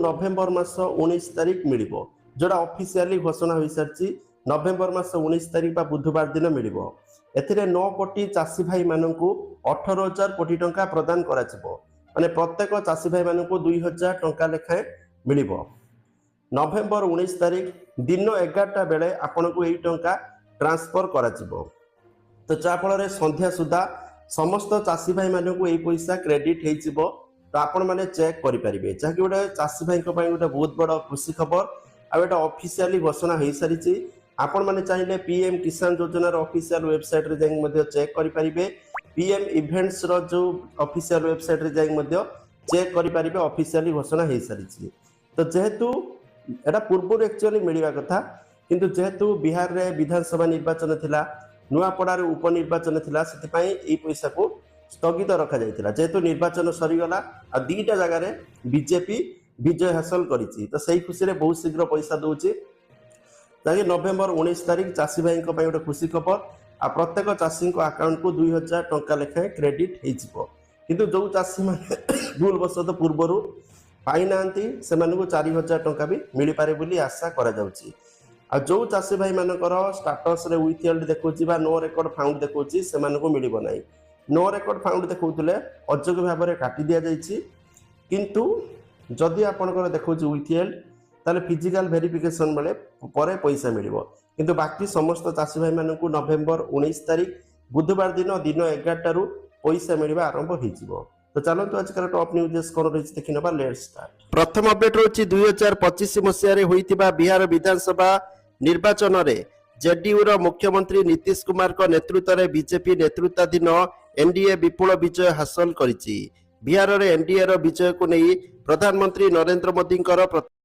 नवेम्बर मास 19 तारिख मिल जोड़ा ऑफिशियली घोषणा हो सारी नवेम्बर मास 19 तारिख बुधवार दिन मिल ए 9 कोटी चाषी भाई मानक 18,000 कोटी टंका प्रदान माने प्रत्येक चाषी भाई मानक 2,000 टंका लेखाएं मिल नवेम्बर 19 तारिख दिन 11टा बेले आपन को यही टंका ट्रांसफर करा तो जाफल संध्या सुधा समस्त चाषी भाई मानक यही पैसा क्रेडिट हो तो आपण मैंने चेक करेंगे जहाँकि गोटे चाषी भाई गोटे बहुत बड़ खुशी खबर आटा ऑफिशियली घोषणा हो सारी आपण मैंने चाहिए पीएम किसान योजनार ऑफिशियल वेबसाइट रे जाई चेक करेंगे पीएम इवेंट्स रो जो ऑफिशियल वेबसाइट रे जाई चेक करेंगे ऑफिशियली घोषणा हो सारी तो जेहेतु एटा पूर्व एक्चुअली मिलवा कथा किंतु जेहेतु बिहार रे विधानसभा निर्वाचन थिला नुआपड़ार उपनिर्वाचन थिला सेतिपई एई पैसा को स्थगित रखा जाइतिला जेहेतु निर्वाचन सरीगला आ दीटा जगह बीजेपी विजय हासिल करिछि तो सही खुशी रे बहुत शीघ्र पैसा दउछि ताकि नवेम्बर 19 तारिख चाषी भाई गोटे खुशी खबर आ प्रत्येक चाषी अकाउंट को 2,000 टंका लेखाएं क्रेडिट हो किंतु जो चाषी मैंने भूल वशत पूर्वर पाई ना से 4,000 टंका भी मिल पारे बोली आशा करा जाउछि आ जो चाषी भाई मानकर स्टाटस रे विथहेल्ड देखौछि बा नो रेकॉर्ड फाउंड देखौछि से मानको मिलिबो नाही नो रेकॉर्ड फाउंड देखौतले अयोग्य भाव में काटी दिया जाइछि किंतु जदि आपनकर देखौछि विथहेल्ड ताले फिजिकल वेरिफिकेशन बेले परे पैसा मिलिबो किंतु बाकी समस्त चाषी भाई माननको नवेम्बर 19 तारिख बुधवार दिन 11टा रु पैसा मिलवा आरंभ होइजिवो तो चलतु आजकल टॉप न्यूज कौन रही देखी ना लेट्स स्टार्ट प्रथम अपडेट रही 2025 मसीह होइतिबा बिहार विधानसभा निर्वाचन रे जेडीयू रो मुख्यमंत्री नीतीश कुमार को नेतृत्व में बीजेपी नेतृत्वाधीन एनडीए विपुल विजय हासिल करिछि बिहार रे एनडीए रो विजय को नहीं प्रधानमंत्री नरेंद्र मोदी